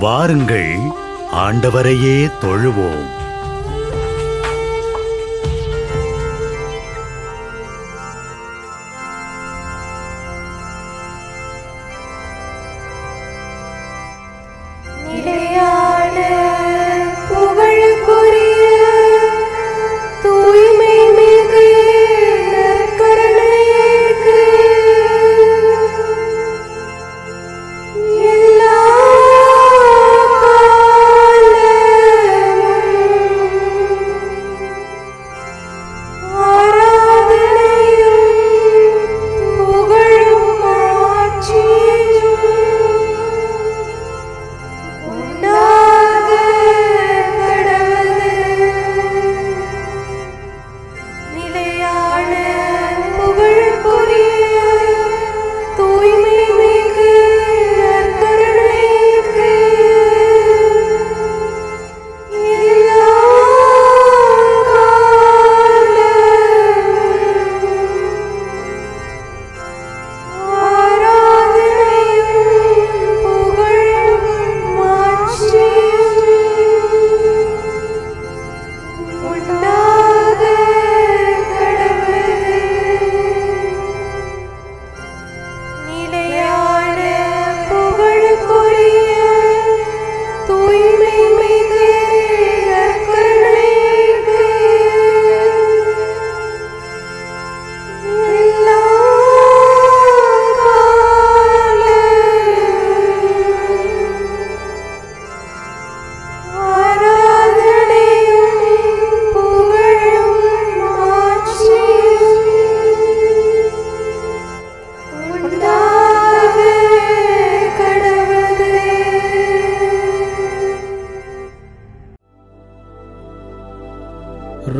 வாருங்கள், ஆண்டவரையே தொழுவோம்.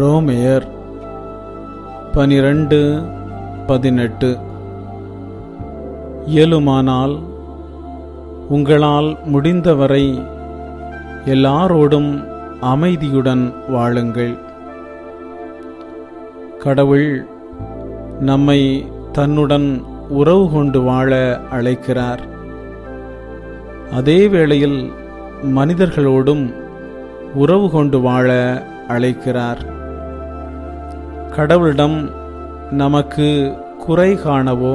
ரோமையர் 12:18. இயலுமானால் உங்களால் முடிந்தவரை எல்லாரோடும் அமைதியுடன் வாழுங்கள். கடவுள் நம்மை தன்னுடன் உறவு கொண்டு வாழ அழைக்கிறார். அதே வேளையில் மனிதர்களோடும் உறவு கொண்டு வாழ அழைக்கிறார். கடவுளிடம் நமக்கு குறை காணவோ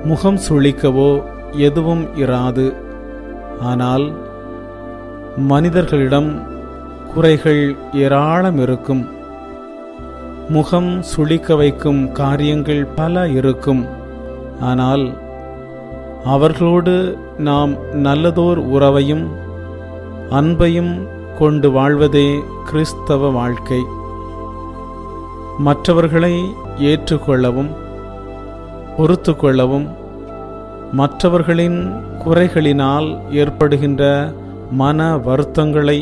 முகம் சுளிக்கவோ எதுவும் இராது. ஆனால் மனிதர்களிடம் குறைகள் ஏராளம் இருக்கும். முகம் சுளிக்க வைக்கும் காரியங்கள் பல இருக்கும். ஆனால் அவர்களோடு நாம் நல்லதோர் உறவையும் அன்பையும் கொண்டு வாழ்வதே கிறிஸ்தவ வாழ்க்கை. மற்றவர்களை ஏற்றுக்கொள்ளவும் பொறுத்து கொள்ளவும் மற்றவர்களின் குறைகளினால் ஏற்படுகின்ற மன வருத்தங்களை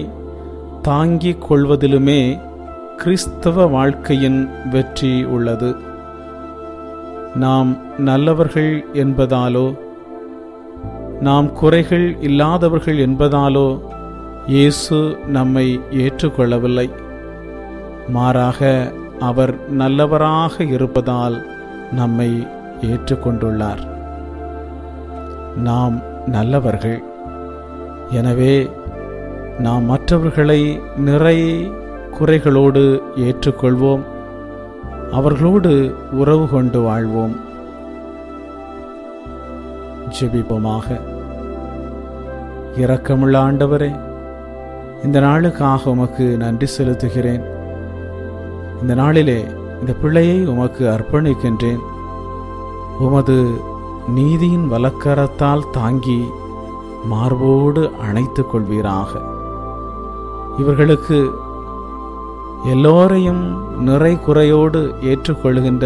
தாங்கிக் கொள்வதிலுமே கிறிஸ்தவ வாழ்க்கையின் வெற்றி உள்ளது. நாம் நல்லவர்கள் என்பதாலோ நாம் குறைகள் இல்லாதவர்கள் என்பதாலோ இயேசு நம்மை ஏற்றுக்கொள்ளவில்லை. மாறாக அவர் நல்லவராக இருப்பதால் நம்மை ஏற்றுக்கொண்டுள்ளார். நாம் நல்லவர்கள். எனவே நாம் மற்றவர்களை நிறை குறைகளோடு ஏற்றுக்கொள்வோம். அவர்களோடு உறவு கொண்டு வாழ்வோம். ஜெபிப்போமாக. இரக்கமுள்ள ஆண்டவரே, இந்த நாளுக்காக உமக்கு நன்றி செலுத்துகிறேன். இந்த நாளிலே இந்த பிள்ளையை உமக்கு அர்ப்பணிக்கின்றேன். உமது நீதியின் வலக்கரத்தால் தாங்கி மார்போடு அணைத்துக் கொள்வீராக. இவர்களுக்கு எல்லோரையும் நிறை குறையோடு ஏற்றுக்கொள்கின்ற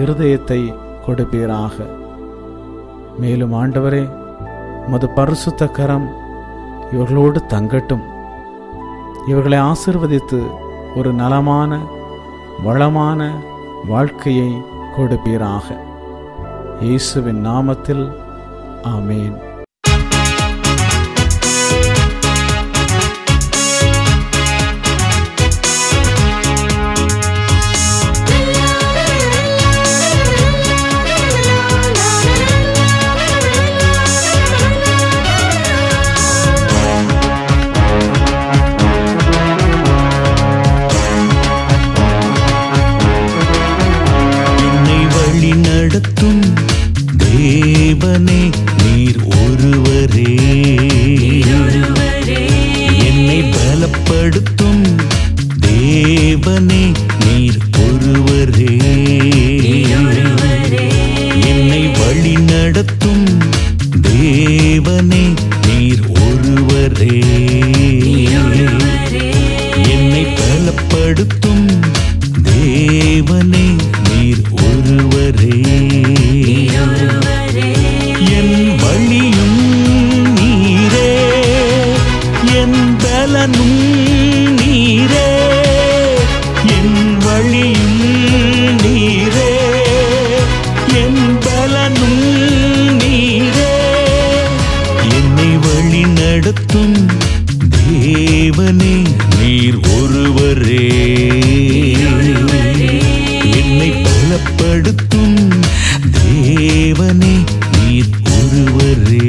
இருதயத்தை கொடுப்பீராக. மேலும் ஆண்டவரே, உமது பரிசுத்த கரம் இவர்களோடு தங்கட்டும். இவர்களை ஆசீர்வதித்து ஒரு நலமான வளமான வாழ்க்கையை கொடுப்பீராக. இயேசுவின் நாமத்தில் ஆமேன். வழி நடத்தும் தேவனே நீர் ஒருவரே. என்னை பலப்படுத்தும் தேவனே நீர் ஒருவரே.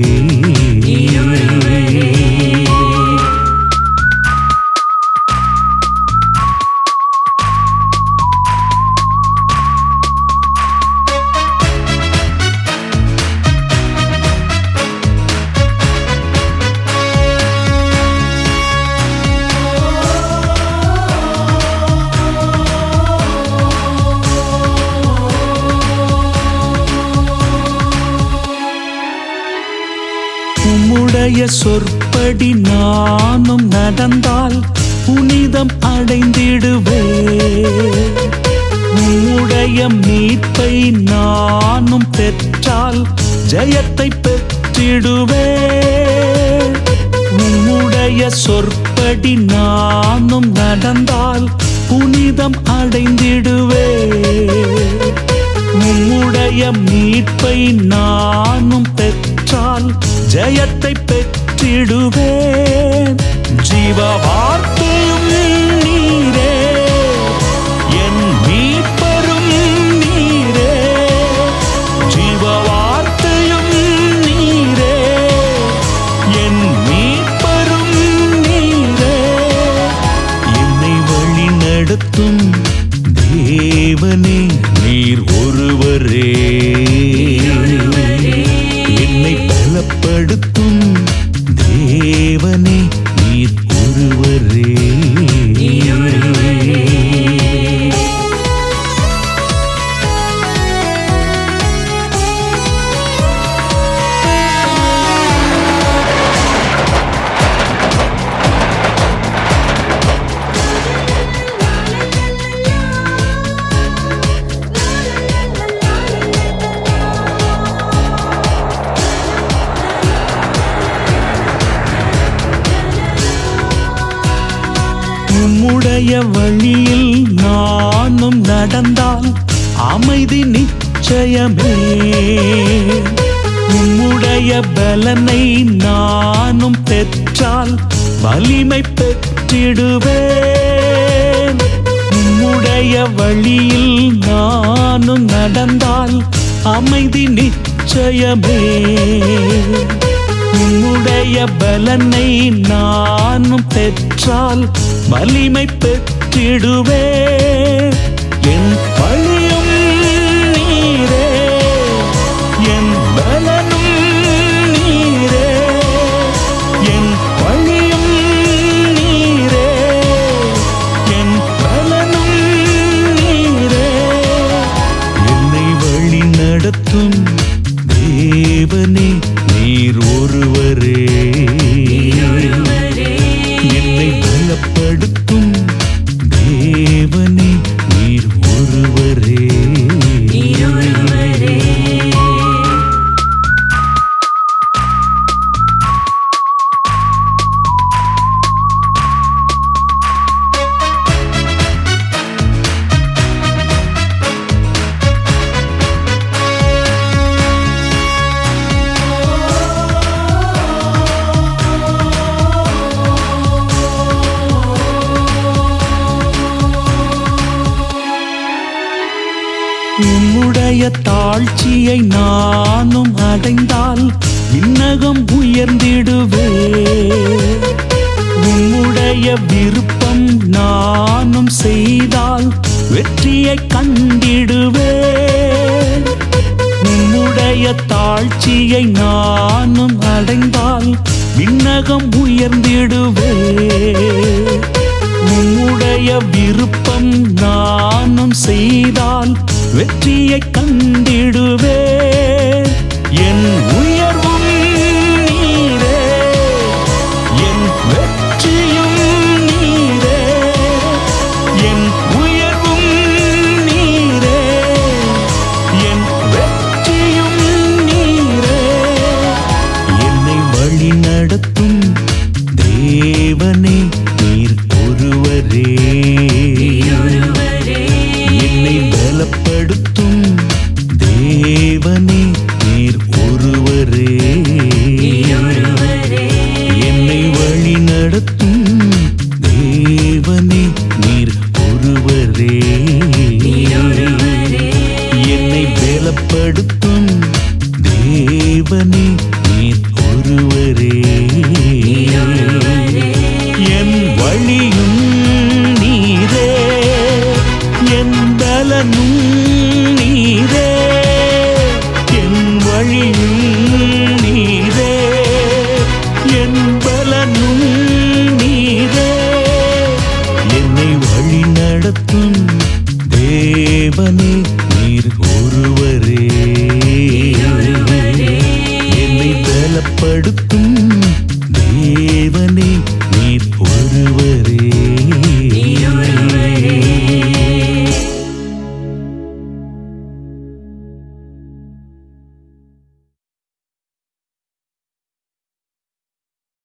உம்முடைய சொற்படி நானும் நடந்தால் புனிதம் அடைந்திடுவேன். உம்முடைய மீட்பை நானும் பெற்றால் ஜெயத்தை பெற்றிடுவேன். உம்முடைய சொற்படி நானும் நடந்தால் புனிதம் அடைந்திடுவேன். உம்முடைய மீட்பை நானும் பெற்றால் ஜெயத்தை பெற்றிடுவேன். ஜீவ வார்த்தையும் நீரே, என் மீட்பரும் நீரே. ஜீவ வார்த்தையும் நீரே, என் மீட்பரும் நீரே. என்னை வழி நடத்தும் தேவனே நீர் ஒருவரே. என்னை பலப்படுத்தும் தேவனே நீர் ஒருவரே. உம்முடைய வழியில் நானும் நடந்தால் அமைதி நிச்சயமே. உம்முடைய பலனை நானும் பெற்றால் வலிமை பெற்றிடுவேன். உம்முடைய வழியில் நானும் நடந்தால் அமைதி நிச்சயமே. உம்முடைய பலனை நானும் பெற்றால் வலிமை பெற்றிடுவேன். என் பழியும் நீரே, என் பலனும் நீரே. என் பழியும் நீரே, என் பலனும் நீரே. என்னை வழி நடத்தும் தேவனே நீர் ஒருவரே. என்னை பலப்படுத்தும் தேவனே நீர் ஒருவரே. உம்முடைய தாழ்ச்சியை நானும் அடைந்தால் விண்ணகம் உயர்ந்திடுவேன். உம்முடைய விருப்பம் நானும் செய்தால் வெற்றியை கண்டிடுவேன். உம்முடைய தாழ்ச்சியை நானும் அடைந்தால் விண்ணகம் உயர்ந்திடுவேன். உம்முடைய விருப்பம் நானும் செய்தால் வெற்றியை கண்டிடுவேன். என் உயர்வும் நீரே, என் வெற்றியும் நீரே. என் உயர்வும் நீரே, என் வெற்றியும் நீரே. என்னை வழி நடத்தும் தேவனே நீர் ஒருவரே. என்னை பலப்படுத்தும் தேவனே நீர் ஒருவரே. என் பலனும் நீரே, என்னை வழி நடத்தும் தேவனே நீர் ஒருவரே, என்னை பலப்படுத்தும் தேவனே நீர் ஒருவரே.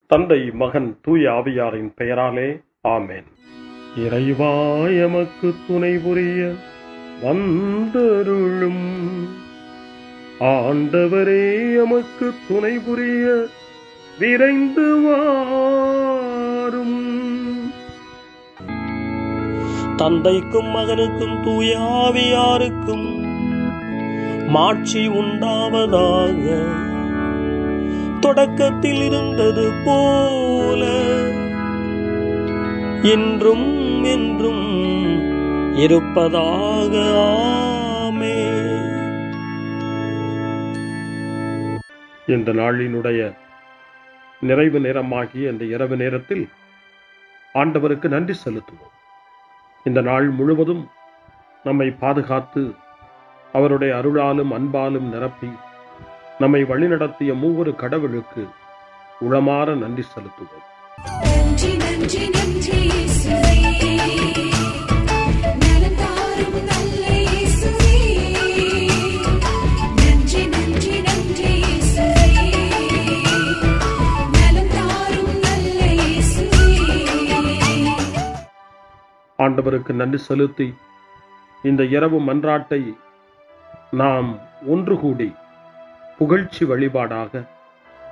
தந்தை, மகன், தூய ஆவியாரின் பெயராலே ஆமென். இறைவா எமக்கு துணை புரிய வந்தருளும், ஆண்டவரே எமக்கு துணை புரிய விரைந்து வாரும். தந்தைக்கும் மகனுக்கும் தூய ஆவியாருக்கும் மாட்சி உண்டாவதாக, தொடக்கத்தில் இருந்தது போல இன்றும் என்றும் இருப்பதாக. ஆமென். இந்த நாளினுடைய நிறைவு நேரமாகிய இந்த இரவு நேரத்தில் ஆண்டவருக்கு நன்றி செலுத்துவோம். இந்த நாள் முழுவதும் நம்மை பாதுகாத்து அவருடைய அருளாலும் அன்பாலும் நிரப்பி நம்மை வழிநடத்திய மூவரு கடவுளுக்கு உளமாற நன்றி செலுத்துவோம். நன்றி நன்றி நன்றி இயேசுவே, நலம் தாரும் நல்ல இயேசுவே. நன்றி நன்றி நன்றி இயேசுவே, நலம் தாரும் நல்ல இயேசுவே. ஆண்டவருக்கு நன்றி செலுத்தி இந்த இரவு மன்றாட்டை நாம் ஒன்று கூடி புகழ்ச்சி வழிபாடாக,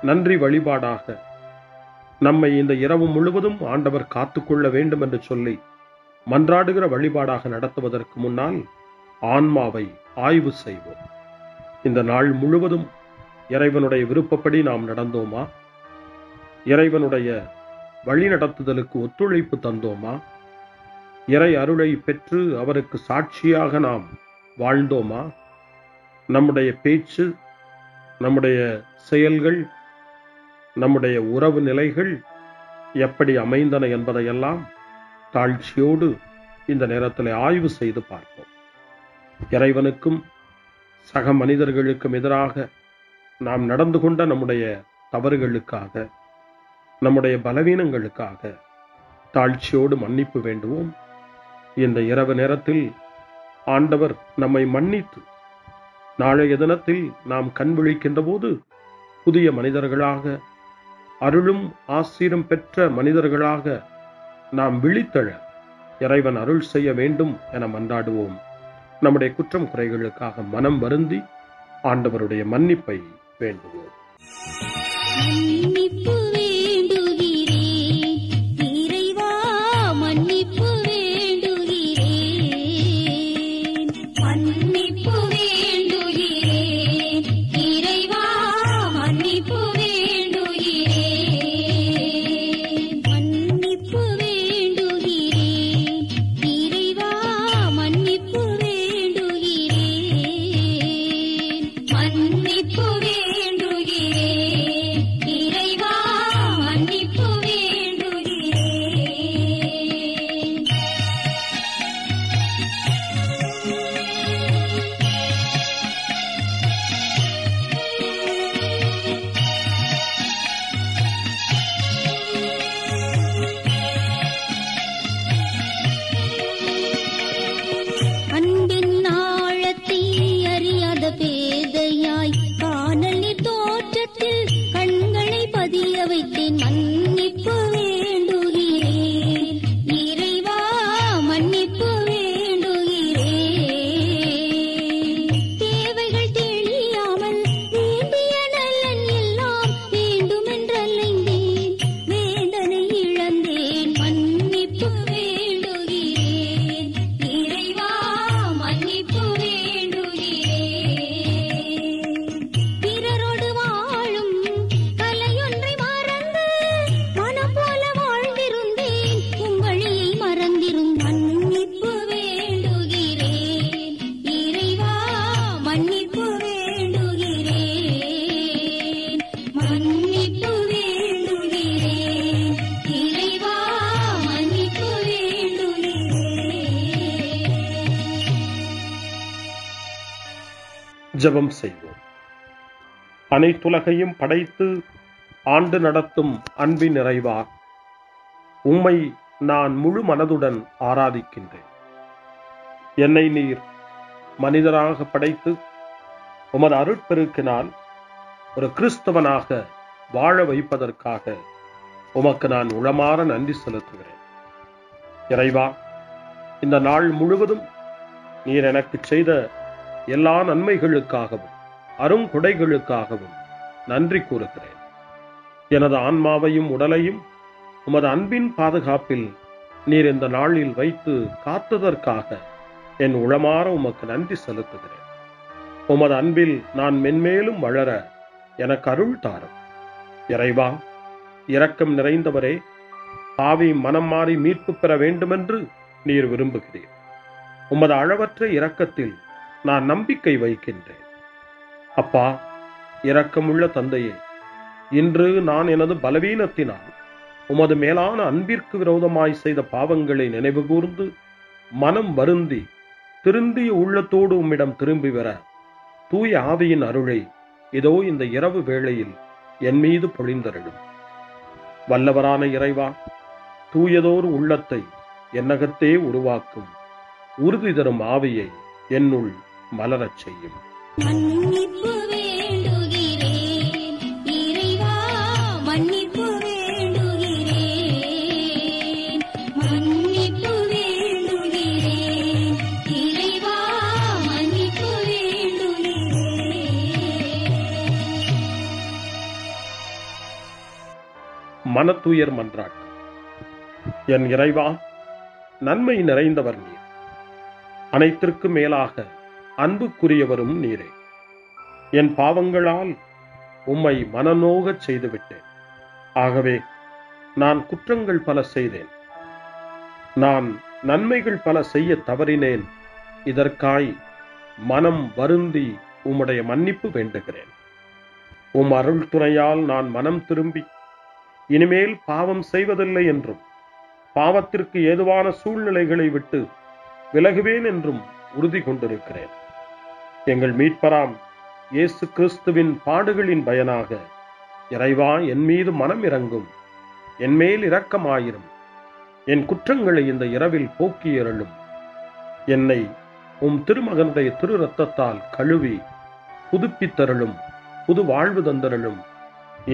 நன்றி வழிபாடாக நம்மை இந்த இரவு முழுவதும் ஆண்டவர் காத்துக்கொள்ள வேண்டும் என்று சொல்லி மன்றாடுகிற வழிபாடாக நடத்துவதற்கு முன்னால் ஆன்மாவை ஆய்வு செய்வோம். இந்த நாள் முழுவதும் இறைவனுடைய விருப்பப்படி நாம் நடந்தோமா? இறைவனுடைய வழி நடத்துதலுக்கு ஒத்துழைப்பு தந்தோமா? இறை அருளை பெற்று அவருக்கு சாட்சியாக நாம் வாழ்ந்தோமா? நம்முடைய பேச்சு, நம்முடைய செயல்கள், நம்முடைய உறவு நிலைகள் எப்படி அமைந்தன என்பதையெல்லாம் தாழ்ச்சியோடு இந்த நேரத்தில் ஆய்வு செய்து பார்ப்போம். இறைவனுக்கும் சக மனிதர்களுக்கும் எதிராக நாம் நடந்து கொண்ட நம்முடைய தவறுகளுக்காக, நம்முடைய பலவீனங்களுக்காக தாழ்ச்சியோடு மன்னிப்பு வேண்டுவோம். இந்த இரவு நேரத்தில் ஆண்டவர் நம்மை மன்னித்து நாளைய தினத்தில் நாம் கண் விழிக்கின்ற போது புதிய மனிதர்களாக, அருளும் ஆசீரும் பெற்ற மனிதர்களாக நாம் விழித்தெழ இறைவன் அருள் செய்ய வேண்டும் என மன்றாடுவோம். நம்முடைய குற்றம் குறைகளுக்காக மனம் வருந்தி ஆண்டவருடைய மன்னிப்பை வேண்டுவோம். மன்னிப்பு வேண்டுகிறேன் இறைவா, மன்னிப்பு வேண்டுகிறேன். மன்னிப்பு வேண்டுகிறேன் இறைவா, மன்னிப்பு வேண்டுகிறேன். மன்னிப்பு வேண்டுகிறேன் இறைவா, மன்னிப்பு வேண்டுகிறேன். மன்னிப்பு வேண்டுகிறேன் இறைவா, மன்னிப்பு வேண்டுகிறேன். அன்பின் ஆழத்தை அறியாத பேதையாய் காணலின் தோற்றத்தில் கண்களை பதிய வைத்தேன். மன்னிப்பு வேண்டுகிறேன் இறைவா, மன்னிப்பு வேண்டுகிறேன். தேவைகள் தெளியாமல் வேண்டிய நலன் எல்லாம் வேண்டுமென்றலைந்தேன், வேதனை இழந்தேன். மன்னிப்பு வேண்டுகிறேன் இறைவா, மன்னிப்பு வேண்டுகிறேன். பிறரோடு வாழும் கலையொன்றை மறந்து மனம் போல ஜெபம் செய்வோம். அனைத்துலகையும் படைத்து ஆண்டு நடத்தும் அன்பின் நிறைவா, உம்மை நான் முழு மனதுடன் ஆராதிக்கின்றேன். என்னை நீர் மனிதராக படைத்து உமது அருட்பெருக்கினால் ஒரு கிறிஸ்தவனாக வாழ வைப்பதற்காக உமக்கு நான் உளமாற நன்றி செலுத்துகிறேன். இறைவா, இந்த நாள் முழுவதும் நீர் எனக்கு செய்த எல்லா நன்மைகளுக்காகவும் அருங்கொடைகளுக்காகவும் நன்றி கூறுகிறேன். எனது ஆன்மாவையும் உடலையும் உமது அன்பின் பாதுகாப்பில் நீர் இந்த நாளில் வைத்து காத்ததற்காக என் உளமாற உமக்கு நன்றி செலுத்துகிறேன். உமது அன்பில் நான் மென்மேலும் வளர எனக்கு அருள் தாரும். இறைவா, இரக்கம் நிறைந்தவரே, பாவி மனம் மாறி மீட்பு பெற வேண்டுமென்று நீர் விரும்புகிறீர். உமது அளவற்ற இரக்கத்தில் நான் நம்பிக்கை வைக்கின்றேன். அப்பா, இரக்கமுள்ள தந்தையே, இன்று நான் எனது பலவீனத்தினால் உமது மேலான அன்பிற்கு விரோதமாய் செய்த பாவங்களை நினைவு கூர்ந்து மனம் வருந்தி திருந்திய உள்ளத்தோடு உம்மிடம் திரும்பி வர தூய ஆவியின் அருளை இதோ இந்த இரவு வேளையில் என் மீது பொழிந்தருளும். வல்லவரான இறைவா, தூயதோர் உள்ளத்தை என்னகத்தே உருவாக்கும் உறுதி தரும் ஆவியை என்னுள் மலரச் செய்யும். மன்னிப்பு வேண்டுகிறேன் இறைவா, மன்னிப்பு வேண்டுகிறேன், மன்னிப்பு வேண்டுகிறேன் இறைவா, மன்னிப்பு வேண்டுகிறேன். மனத்துயர் மன்றாட்டு. என் இறைவா, நன்மை நிறைந்தவர் நீர், அனைத்திற்கு மேலாக அன்புக்குரியவரும் நீரே. என் பாவங்களால் உம்மை மனநோகச் செய்துவிட்டேன். ஆகவே நான் குற்றங்கள் பல செய்தேன், நான் நன்மைகள் பல செய்ய தவறினேன். இதற்காய் மனம் வருந்தி உம்முடைய மன்னிப்பு வேண்டுகிறேன். உம் அருள் துணையால் நான் மனம் திரும்பி இனிமேல் பாவம் செய்வதில்லை என்றும் பாவத்திற்கு ஏதுவான சூழ்நிலைகளை விட்டு விலகுவேன் என்றும் உறுதி கொண்டிருக்கிறேன். எங்கள் மீட்பராம் இயேசு கிறிஸ்துவின் பாடுகளின் பயனாக இறைவா, என் மீது மனம் இறங்கும், என் மேல் இரக்கமாயிரும். என் குற்றங்களை இந்த இரவில் போக்கியருளும். என்னை உம் திருமகனுடைய திரு இரத்தத்தால் கழுவி புதுப்பித்தருளும், புது வாழ்வு தந்தருளும்.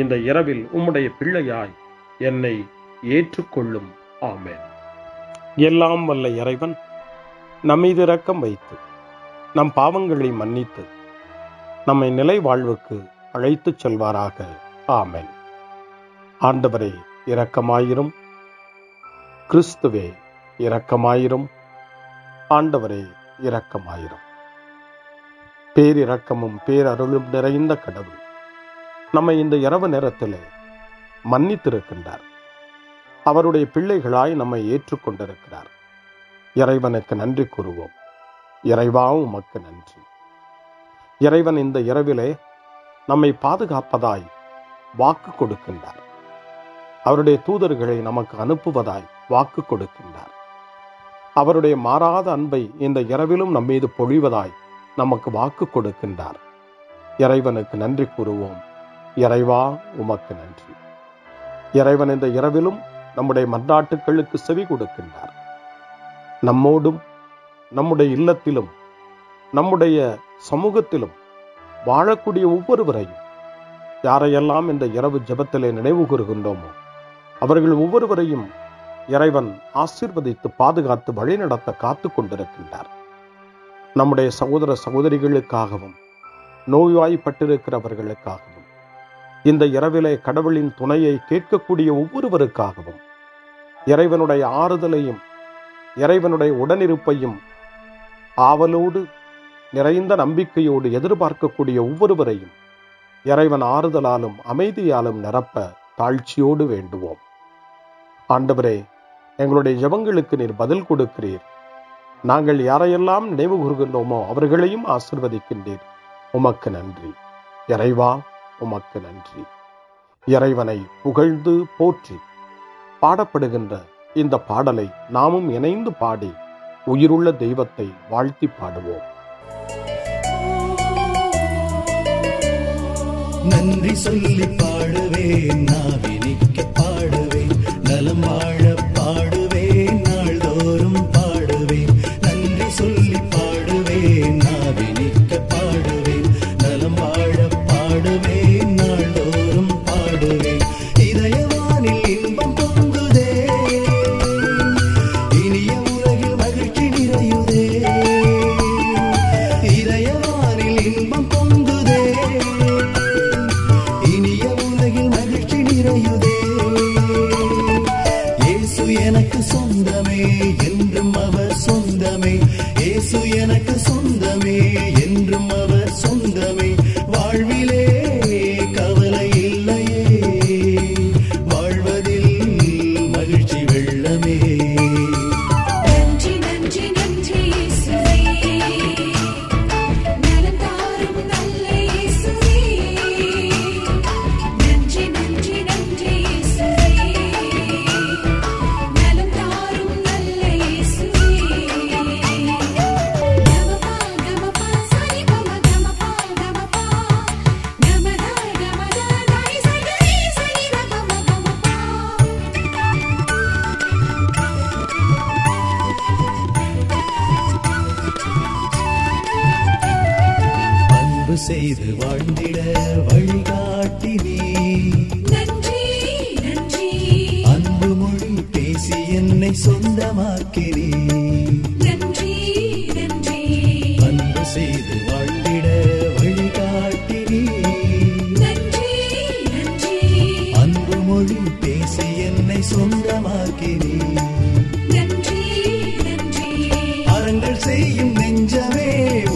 இந்த இரவில் உம்முடைய பிள்ளையாய் என்னை ஏற்றுக்கொள்ளும். ஆமென். எல்லாம் வல்ல இறைவன் நம்மீது இரக்கம் வைத்து நம் பாவங்களை மன்னித்து நம்மை நிலை வாழ்வுக்கு அழைத்துச் செல்வாராக. ஆமென். ஆண்டவரே இரக்கமாயிரும். கிறிஸ்துவே இரக்கமாயிரும். ஆண்டவரே இரக்கமாயிரும். பேரிரக்கமும் பேரருளும் நிறைந்த கடவுள் நம்மை இந்த இரவு நேரத்திலே மன்னித்திருக்கின்றார். அவருடைய பிள்ளைகளாய் நம்மை ஏற்றுக்கொண்டிருக்கிறார். இறைவனுக்கு நன்றி கூறுவோம். இறைவா, உமக்கு நன்றி. இறைவன் இந்த இரவிலே நம்மை பாதுகாப்பதாய் வாக்கு கொடுக்கின்றார். அவருடைய தூதர்களை நமக்கு அனுப்புவதாய் வாக்கு கொடுக்கின்றார். அவருடைய மாறாத அன்பை இந்த இரவிலும் நம்மீது பொழிவதாய் நமக்கு வாக்கு கொடுக்கின்றார். இறைவனுக்கு நன்றி கூறுவோம். இறைவா, உமக்கு நன்றி. இறைவன் இந்த இரவிலும் நம்முடைய மன்றாட்டுக்களுக்கு செவி கொடுக்கின்றார். நம்மோடும் நம்முடைய இல்லத்திலும் நம்முடைய சமூகத்திலும் வாழக்கூடிய ஒவ்வொருவரையும், யாரையெல்லாம் இந்த இரவு ஜெபத்திலே நினைவு கூறுகின்றோமோ அவர்கள் ஒவ்வொருவரையும் இறைவன் ஆசீர்வதித்து பாதுகாத்து வழிநடத்த காத்து கொண்டிருக்கின்றார். நம்முடைய சகோதர சகோதரிகளுக்காகவும் நோய்வாய்ப்பட்டிருக்கிறவர்களுக்காகவும் இந்த இரவிலே கடவுளின் துணையை கேட்கக்கூடிய ஒவ்வொருவருக்காகவும் இறைவனுடைய ஆறுதலையும் இறைவனுடைய உடனிருப்பையும் ஆவலோடு நிறைந்த நம்பிக்கையோடு எதிர்பார்க்கக்கூடிய ஒவ்வொருவரையும் இறைவன் ஆறுதலாலும் அமைதியாலும் நிரப்ப தாழ்ச்சியோடு வேண்டுவோம். ஆண்டவரே, எங்களுடைய ஜெபங்களுக்கு நீர் பதில் கொடுக்கிறீர். நாங்கள் யாரையெல்லாம் நினைவு கூறுகின்றோமோ அவர்களையும் ஆசீர்வதிக்கின்றீர். உமக்கு நன்றி. இறைவா, உமக்கு நன்றி. இறைவனை புகழ்ந்து போற்றி பாடப்படுகின்ற இந்த பாடலை நாமும் இணைந்து பாடி உயிருள்ள தெய்வத்தை வாழ்த்தி பாடுவோம். நன்றி சொல்லி பாடுவேன், நாவினிக்க பாடுவேன், நலம் வாழ பாடுவேன், நாள்தோறும் பாடுவேன். நன்றி சொல்லி பாடுவேன், நாவினிக்க பாடுவேன், நலம் வாழ பாடுவேன், நாள்தோறும் பாடுவேன். இதயவானில் இன்பம் பொங்குதே, இனிய உலகில் மகிழ்ச்சி நிறையுதே. இதயவானில் இன்பம் பொங்குதே, இனிய உலகில் மகிழ்ச்சி நிறையுதே. இயேசு எனக்கு சொந்தமே, என்றும் அவர் சொந்தமே. இயேசு எனக்கு சொந்தமே, என்றும் அவர் சொந்தமே. வாழ்விலே கவலை இல்லையே, வாழ்வதில் மகிழ்ச்சி வெள்ளமே. நன்றி நன்றி நன்றி இயேசுவே, நலம் தாரும் நல்ல இயேசுவே. நன்றி நன்றி நன்றி இயேசுவே, நலம் தாரும் நல்ல இயேசுவே. கமபா கமபா சரி கமபா கமபா கமதா கமதா தாய் சரி சரி கமபா. அன்பு செய்து வாழ்ந்திட வழிகாட்டி நீ, நன்றி நன்றி அன்பு மொழி பேசி என்னை சொந்தமாக்கி நீ. நன்றி நன்றி அன்பு செய்து வாழ்ந்திட வழிகாட்டி நீ, நன்றி நன்றி அன்பு மொழி பேசி என்னை சொந்தமாக்கி நீ. நன்றி நன்றி அறங்கள் செய்யும் நெஞ்சமே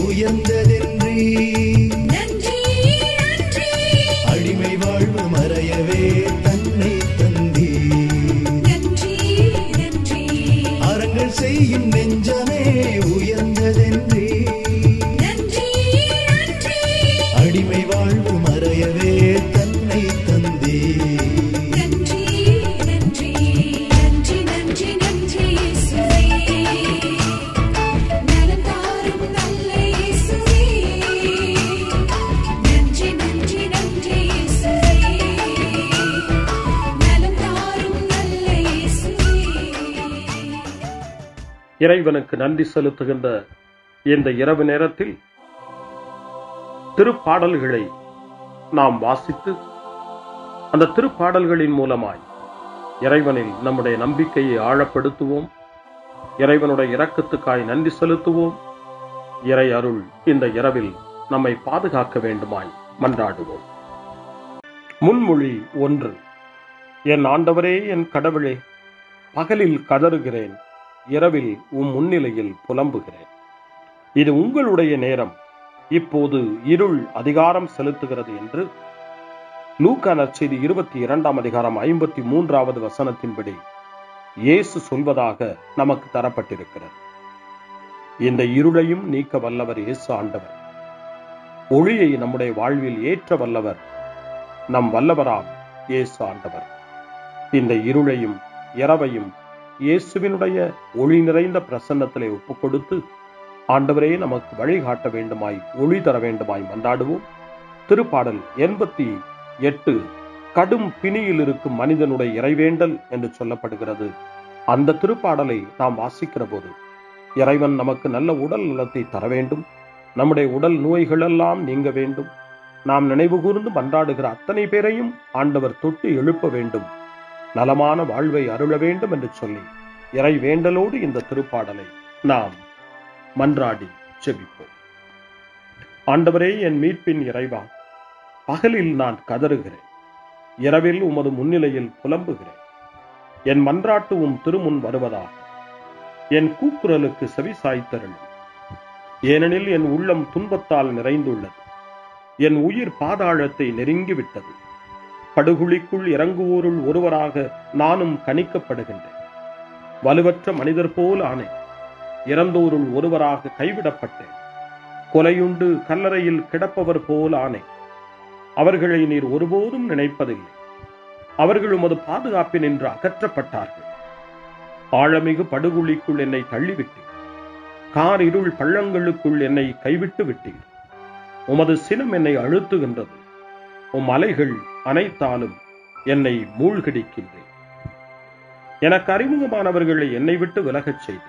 உயர்ந்ததென்றி, நன்றி நன்றி அடிமை வாழ்வு மறையவே தன்னை தந்தி. நன்றி நன்றி அறங்கள் செய்யும் நெஞ்சமே உயர்ந்ததென்றி, நன்றி நன்றி அடிமை வாழ்வு மறையவே தன்னை தந்தி. நன்றி நன்றி நன்றி நன்றி நன்றி இயேசுவே, நலம் தாரும் நல்ல இயேசுவே. நன்றி நன்றி நன்றி இயேசுவே, நலம் தாரும் நல்ல இயேசுவே. இறைவனுக்கு நன்றி செலுத்துகின்ற இந்த இரவு நேரத்தில் திருப்பாடல்களை நாம் வாசித்து அந்த திருப்பாடல்களின் மூலமாய் இறைவனில் நம்முடைய நம்பிக்கையை ஆழப்படுத்துவோம். இறைவனுடைய இரக்கத்துக்காய் நன்றி செலுத்துவோம். இறை அருள் இந்த இரவில் நம்மை பாதுகாக்க வேண்டுமாய் மன்றாடுவோம். முன்மொழி 1. என் ஆண்டவரே, என் கடவுளே, பகலில் கதறுகிறேன், இரவில் முன்னிலையில் புலம்புகிறேன். இது உங்களுடைய நேரம், இப்போது இருள் அதிகாரம் செலுத்துகிறது என்று லூக்கா நற்செய்தி 22ஆம் அதிகாரம் 53வது வசனத்தின்படி இயேசு சொல்வதாக நமக்கு தரப்பட்டிருக்கிறது. இந்த இருளையும் நீக்க வல்லவர் இயேசு ஆண்டவர். ஒளியை நம்முடைய வாழ்வில் ஏற்ற வல்லவர் நம் வல்லவராம் இயேசு ஆண்டவர். இந்த இருளையும் இரவையும் இயேசுவினுடைய ஒளி நிறைந்த பிரசன்னத்திலே ஒப்புக் கொடுத்து ஆண்டவரே நமக்கு வழிகாட்ட வேண்டுமாய், ஒளி தர வேண்டுமாய் மன்றாடுவோம். திருப்பாடல் 88 கடும் பிணியில் இருக்கும் மனிதனுடைய இறைவேண்டல் என்று சொல்லப்படுகிறது. அந்த திருப்பாடலை நாம் வாசிக்கிற போது இறைவன் நமக்கு நல்ல உடல் நலத்தை தர வேண்டும், நம்முடைய உடல் நோய்களெல்லாம் நீங்க வேண்டும், நாம் நினைவு கூர்ந்து மன்றாடுகிற அத்தனை பேரையும் ஆண்டவர் தொட்டு எழுப்ப வேண்டும், நலமான வாழ்வை அருள வேண்டும் என்று சொல்லி இறை வேண்டலோடு இந்த திருப்பாடலை நாம் மன்றாடி ஜெபிப்போம். ஆண்டவரே, என் மீட்பின் இறைவா, பகலில் நான் கதறுகிறேன், இரவில் உமது முன்னிலையில் புலம்புகிறேன். என் மன்றாட்டு திருமுன் வருவதாக என் கூக்குரலுக்கு செவி சாய்த்தருளும். ஏனெனில் என் உள்ளம் துன்பத்தால் நிறைந்துள்ளது, என் உயிர் பாதாளத்தை நெருங்கிவிட்டது. படுகுழிக்குள் இறங்குவோருள் ஒருவராக நானும் கணிக்கப்படுகின்றேன். வலுவற்ற மனிதர் போல் ஆனேன், இறந்தோருள் ஒருவராக கைவிடப்பட்டேன். கொலையுண்டு கல்லறையில் கிடப்பவர் போல் ஆனேன். அவர்களை நீர் ஒருபோதும் நினைப்பதில்லை. அவர்கள் உமது பாதுகாப்பினின்று அகற்றப்பட்டார்கள். ஆழமிகு படுகுழிக்குள் என்னை தள்ளிவிட்டீர், கார் இருள் பள்ளங்களுக்குள் என்னை கைவிட்டு விட்டீர். உமது சினம் என்னை அழுத்துகின்றது, உம் அலைகள் அனைத்தாலும் என்னை மூழ்கடிக்கின்றேன். எனக்கு அறிமுகமானவர்களை என்னை விட்டு விலகச் செய்து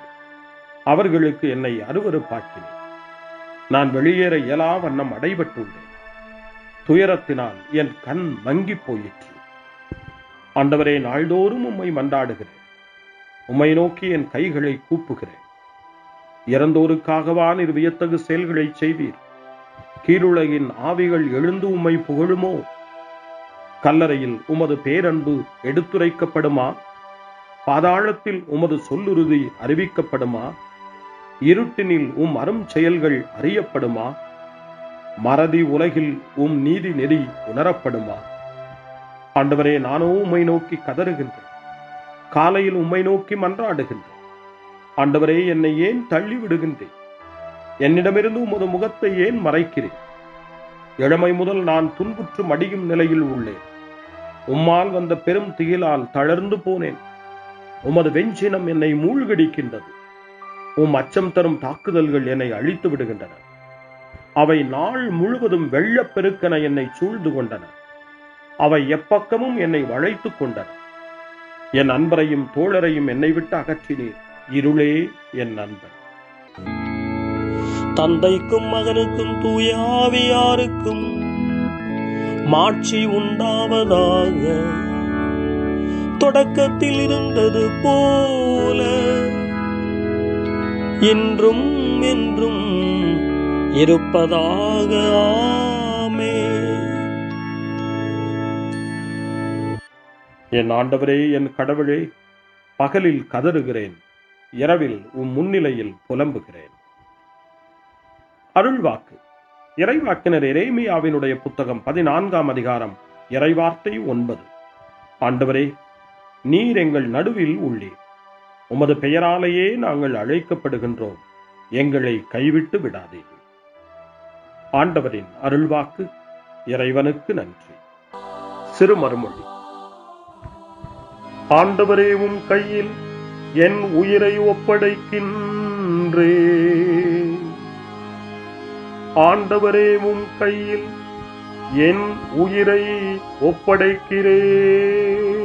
அவர்களுக்கு என்னை அருவருப்பாக்கினேன். நான் வெளியேற இயலா வண்ணம் அடைபட்டுள்ளேன். துயரத்தினால் என் கண் மங்கி போயிற்று. ஆண்டவரே, நாள்தோறும் உம்மை மன்றாடுகிறேன். உம்மை நோக்கி என் கைகளை கூப்புகிறேன். இறந்தோருக்காகவா நீர் வியத்தகு செயல்களை செய்வீர்? கீழுலகின் ஆவிகள் எழுந்து உம்மை புகழுமோ? கல்லறையில் உமது பேரன்பு எடுத்துரைக்கப்படுமா? பாதாளத்தில் உமது சொல்லுறுதி அறிவிக்கப்படுமா? இருட்டினில் அரும் செயல்கள் அறியப்படுமா? மறதி உலகில் நீதி நெறி உணரப்படுமா? ஆண்டவரே, நானோ உம்மை நோக்கி கதறுகின்றேன். காலையில் உம்மை நோக்கி மன்றாடுகின்றேன். ஆண்டவரே, என்னை ஏன் தள்ளி விடுகின்றேன்? என்னிடமிருந்து உமது முகத்தை ஏன் மறைக்கிறேன்? இளமை முதல் நான் துன்புற்று மடியும் நிலையில் உள்ளேன். உம்மால் வந்த பெரும் திகிலால் தளர்ந்து போனேன். உமது வெஞ்சினம் என்னை மூழ்கடிக்கின்றது. அச்சம் தரும் தாக்குதல்கள் என்னை அழித்து விடுகின்றன. அவை நாள் முழுவதும் வெள்ளப்பெருக்கென என்னை சூழ்ந்து கொண்டன. அவை எப்பக்கமும் என்னை வளைத்துக் கொண்டன. என் அன்பரையும் தோழரையும் என்னை விட்டு அகற்றினீர். இருளே என் நண்பன். தந்தைக்கும் மகனுக்கும் தூய ஆவியாருக்கும் மாட்சி உண்டாவதாக. தொடக்கத்தில் இருந்தது போல இன்றும் என்றும் இருப்பதாக. ஆமென். என் ஆண்டவரே, என் கடவுளே, பகலில் கதறுகிறேன், இரவில் முன்னிலையில் புலம்புகிறேன். அருள்வாக்கு. இறைவாக்கினர் எரேமியாவினுடைய புத்தகம் 14ஆம் அதிகாரம் இறைவார்த்தை 9. ஆண்டவரே, நீர் எங்கள் நடுவில் உள்ளீர். உமது பெயராலேயே நாங்கள் அழைக்கப்படுகின்றோம். எங்களை கைவிட்டு விடாதீர்கள். ஆண்டவரின் அருள்வாக்கு. இறைவனுக்கு நன்றி. சிறுமறுமொழி. ஆண்டவரே, உம் கையில் என் உயிரை ஒப்படைக்கின்றேன். ஆண்டவரே, உம் கையில் என் உயிரை ஒப்படைக்கிறேன்.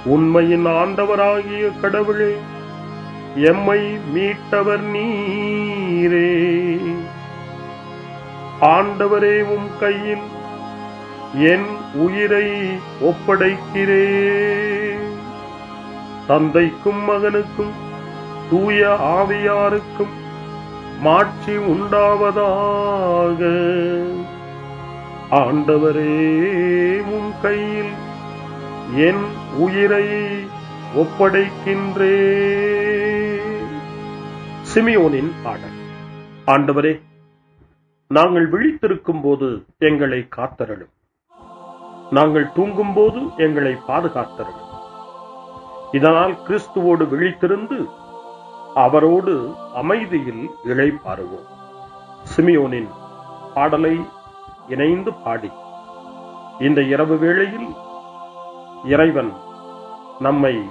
உண்மையின் ஆண்டவராகிய கடவுளே, எம்மை மீட்டவர் நீரே. ஆண்டவரே, உம் கையில் என் உயிரை ஒப்படைக்கிறேன். தந்தைக்கும் மகனுக்கும் தூய ஆவியாருக்கும் மாட்சி உண்டாவதாக. ஆண்டவரே, உம் கையில் என் உயிரை ஒப்படைக்கின்றேன். சிமியோனின் பாடல். ஆண்டவரே, நாங்கள் விழித்திருக்கும் போது எங்களை காத்தருளும். நாங்கள் தூங்கும் போது எங்களை பாதுகாத்தருளும். இதனால் கிறிஸ்துவோடு விழித்திருந்து அவரோடு அமைதியில் இளைப்பாறுவோம். சிமியோனின் பாடலை இணைந்து பாடி இந்த இரவு வேளையில் இறைவன் நம்மை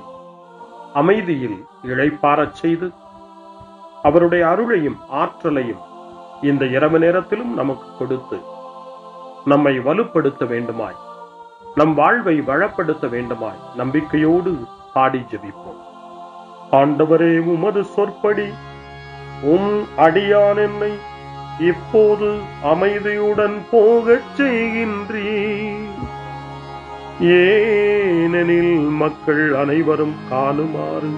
அமைதியில் இளைப்பாறச் செய்து அவருடைய அருளையும் ஆற்றலையும் இந்த இரவு நேரத்திலும் நமக்கு கொடுத்து நம்மை வலுப்படுத்த வேண்டுமாய், நம் வாழ்வை வளப்படுத்த வேண்டுமாய் நம்பிக்கையோடு பாடி ஜெபிப்போம். ஆண்டவரே, உமது சொற்படி உம் அடியான் என்னை இப்போது அமைதியுடன் போகச் செய்கின்றீர். ஏனெனில் மக்கள் அனைவரும் காணுமாறு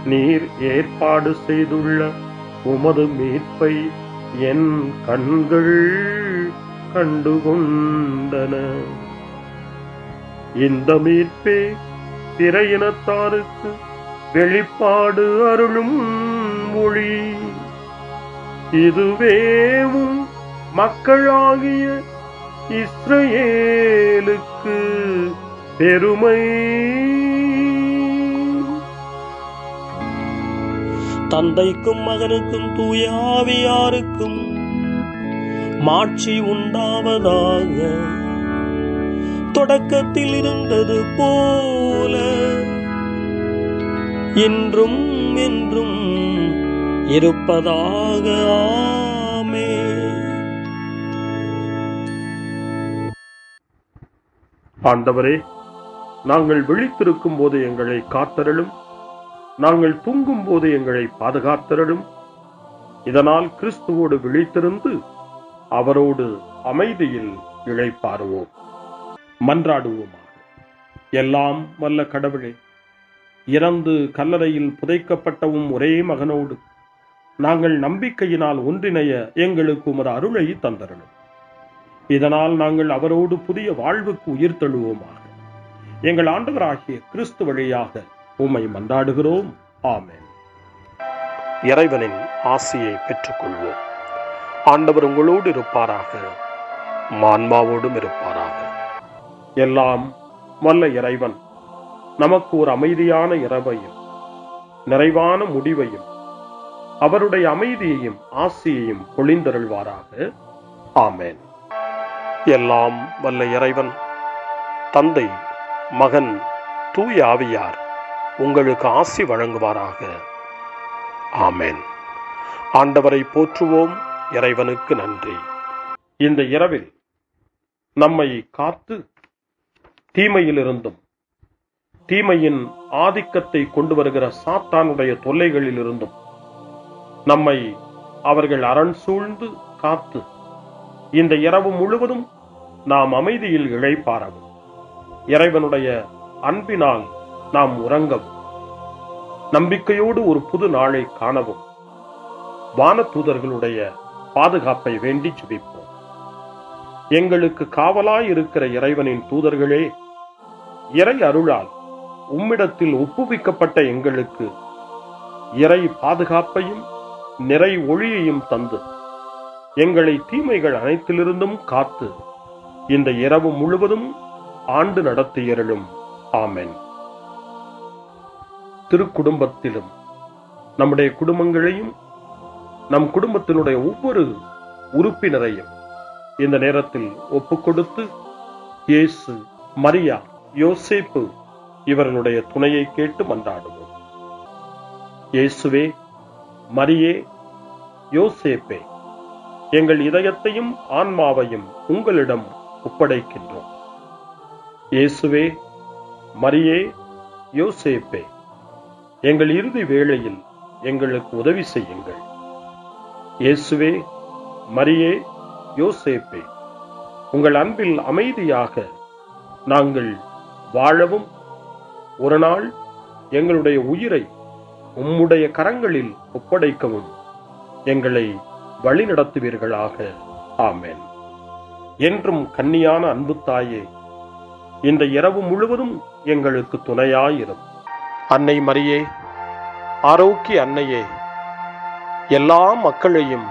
நீர் ஏற்பாடு செய்துள்ள உமது மீட்பை என் கண்கள் கண்டுகொண்டன. இந்த மீட்பே பிற இனத்தாருக்கு வெளிப்பாடு அருளும் மொழி. இதுவேவும் மக்களாகிய இஸ்ரவேலுக்கு பெருமை. தந்தைக்கும் மகனுக்கும் தூய ஆவியாருக்கும் மாட்சி உண்டாவதாக. தொடக்கத்தில் இருந்தது போல இன்றும் என்றும் இருப்பதாக. ஆமென். ஆண்டவரே, நாங்கள் விழித்திருக்கும் போது எங்களை காத்தருளும், நாங்கள் தூங்கும் போது எங்களை பாதுகாத்தருளும். இதனால் கிறிஸ்துவோடு விழித்திருந்து அவரோடு அமைதியில் இளைப்பாறுவோம். மன்றாடுவோமாக. எல்லாம் வல்ல கடவுளே, இறந்து கல்லறையில் புதைக்கப்பட்டவும் ஒரே மகனோடு நாங்கள் நம்பிக்கையினால் ஒன்றிணைய எங்களுக்கு உமது அருளை தந்தருளும். இதனால் நாங்கள் அவரோடு புதிய வாழ்வுக்கு உயிர்த்தெழுவோமாக. எங்கள் ஆண்டவராகிய கிறிஸ்து வழியாக உம்மை மன்றாடுகிறோம். ஆமென். இறைவனின் ஆசியை பெற்றுக்கொள்வோம். ஆண்டவர் உங்களோடு இருப்பாராக, ஆன்மாவோடும் இருப்பாராக. எல்லாம் வல்ல இறைவன் நமக்கு ஒரு அமைதியான இரவையும் நிறைவான முடிவையும் அவருடைய அமைதியையும் ஆசியையும் பொழிந்தருள்வாராக. ஆமென். எல்லாம் வல்ல இறைவன் தந்தை, மகன், தூய ஆவியார் உங்களுக்கு ஆசி வழங்குவாராக. ஆமென். ஆண்டவரை போற்றுவோம். இறைவனுக்கு நன்றி. இந்த இரவில் நம்மை காத்து தீமையிலிருந்தும் தீமையின் ஆதிக்கத்தை கொண்டு வருகிற சாத்தானுடைய தொல்லைகளிலிருந்தும் நம்மை அவர்கள் அரண் சூழ்ந்து காத்து இந்த இரவு முழுவதும் நாம் அமைதியில் இளைப்பாறவும், இறைவனுடைய அன்பினால் நாம் உறங்கவும், நம்பிக்கையோடு ஒரு புது நாளை காணவும் வானதூதர்களுடைய பாதுகாப்பை வேண்டி ஜெபிப்போம். எங்களுக்கு காவலாய் இருக்கிற இறைவனின் தூதர்களே, இறை அருளால் உம்மிடத்தில் ஒப்புவிக்கப்பட்ட எங்களுக்கு இறை பாதுகாப்பையும் நிறை ஒளியையும் தந்து எங்களை தீமைகள் அனைத்திலிருந்தும் காத்து இந்த இரவு முழுவதும் ஆண்டு நடத்தியருளும். ஆமென். திருக்குடும்பத்திலும் நம்முடைய குடும்பங்களையும் நம் குடும்பத்தினுடைய ஒவ்வொரு உறுப்பினரையும் இந்த நேரத்தில் ஒப்புக்கொடுத்து இயேசு, மரியா, யோசேப்பு இவர்களுடைய துணையை கேட்டு மன்றாடுவோம். இயேசுவே, மரியே, யோசேப்பே, எங்கள் இதயத்தையும் ஆன்மாவையும் உங்களிடம் ஒப்படைக்கின்றோம். இயேசுவே, மரியே, யோசேப்பே, எங்கள் இறுதி வேளையில் எங்களுக்கு உதவி செய்யுங்கள். இயேசுவே, மரியே, யோசேப்பே, உங்கள் அன்பில் அமைதியாக நாங்கள் வாழவும் ஒரு நாள் எங்களுடைய உயிரை உம்முடைய கரங்களில் ஒப்படைக்கவும் எங்களை வழிநடத்துவீர்களாக. ஆமென். என்றும் கன்னியான அன்பு தாயே, இந்த இரவு முழுவதும் எங்களுக்கு துணையாயிரும். அன்னை மரியே, ஆரோக்கிய அன்னையே, எல்லா மக்களையும்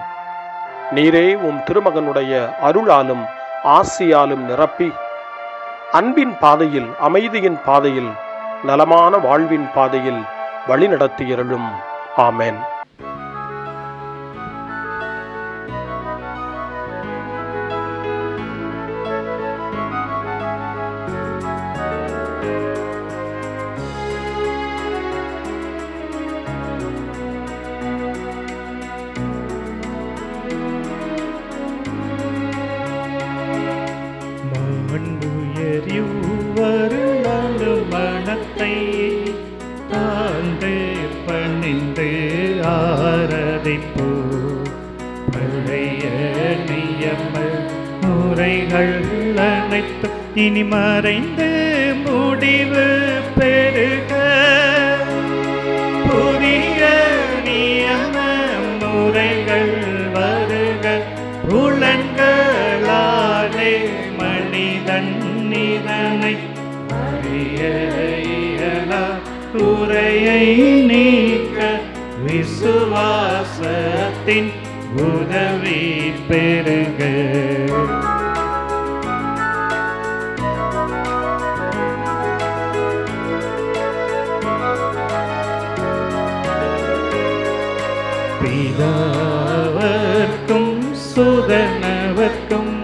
நீரே உம் திருமகனுடைய அருளாலும் ஆசியாலும் நிரப்பி அன்பின் பாதையில், அமைதியின் பாதையில், நலமான வாழ்வின் பாதையில் வழிநடத்தியருளும். ஆமென். மனத்தை தாழ்ந்து பணிந்து ஆராதிப்போ, பழைய நியம முறைகள் அனைத்து இனி மறைந்து முடிவு பெருக, புதிய நியம முறைகள் வருக, புலன்களாலே மனிதன் இதனை அறிய இயலா, குறையை நீக்க விசுவாசத்தின் உதவி பெருக. பிதாவர்க்கும் சுதனவர்க்கும்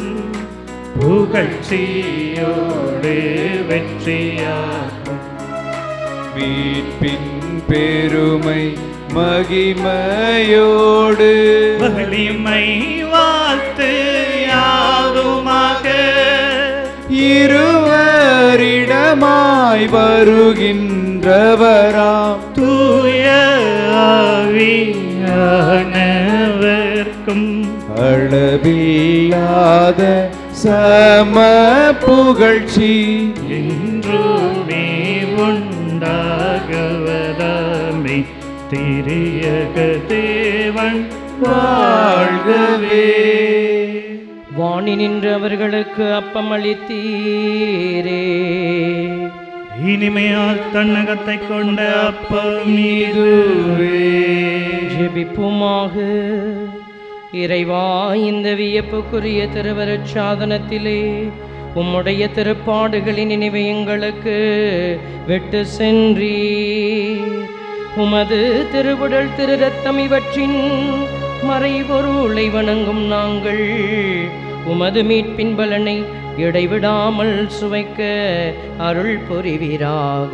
புகழ்ச்சியோடு வெற்றியாகும், மீட்பின் பெருமை மகிமையோடு வலிமை வாழ்த்து யாதுமாக, இருவரிடமாய் வருகின்றவராம் தூய ஆவியானவர்க்கும் அளவில்லாத சம புகழ்ச்சி என்றுமே உண்டாகவதாமே திரியக தேவன் வாழ்கவே. வாணி நின்று அவர்களுக்கு அப்பம் அளித்தீரே. இனிமையால் தன்னகத்தை கொண்ட அப்பம் இதுவே. ஜெபிப்புமாக. இறைவா, இந்த வியப்புக்குரிய திருவருட் சாதனத்திலே உம்முடைய திருப்பாடுகளின் நினைவை எங்களுக்கு விட்டு சென்றீர். உமது திருவுடல் திரு ரத்தம் இவற்றின் மறைபொருளை வணங்கும் நாங்கள் உமது மீட்பின் பலனை இடைவிடாமல் சுவைக்க அருள் புரிவீராக.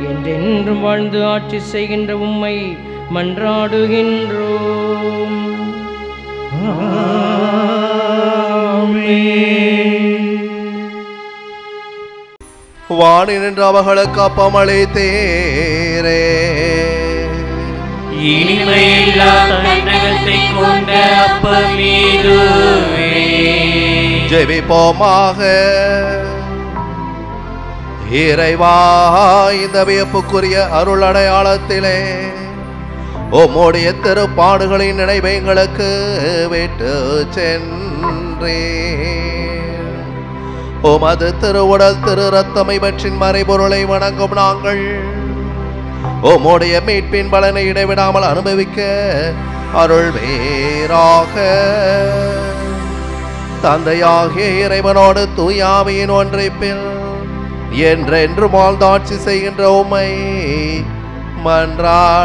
என்றென்றும் வாழ்ந்து ஆட்சி செய்கின்ற உம்மை மன்றாடுகின்றோம். வாணி நின்று அவர்களுக்கு அப்பம் அளித்தீரே. இனிமையில்லா தன்னகத்தை கொண்ட அப்பம் இதுவே. ஜெபிப்போமாக. இறைவா, இந்த வியப்புக்குரிய அருள் அடையாளத்திலே உம்முடைய திருப்பாடுகளின் நினைவை எங்களுக்கு விட்டு சென்றே. உமது திருவுடல் திரு ரத்தம் இவற்றின் மறைபொருளை வணங்கும் நாங்கள் உம்முடைய மீட்பின் பலனை இடைவிடாமல் அனுபவிக்க அருள் வேறாக. தந்தையாகிய இறைவனோடு தூயாவியின் ஒன்றிப்பில் என்றென்றும் வாழ்ந்தாட்சி செய்கின்ற உம்மை மன்றாடுகின்றோம்.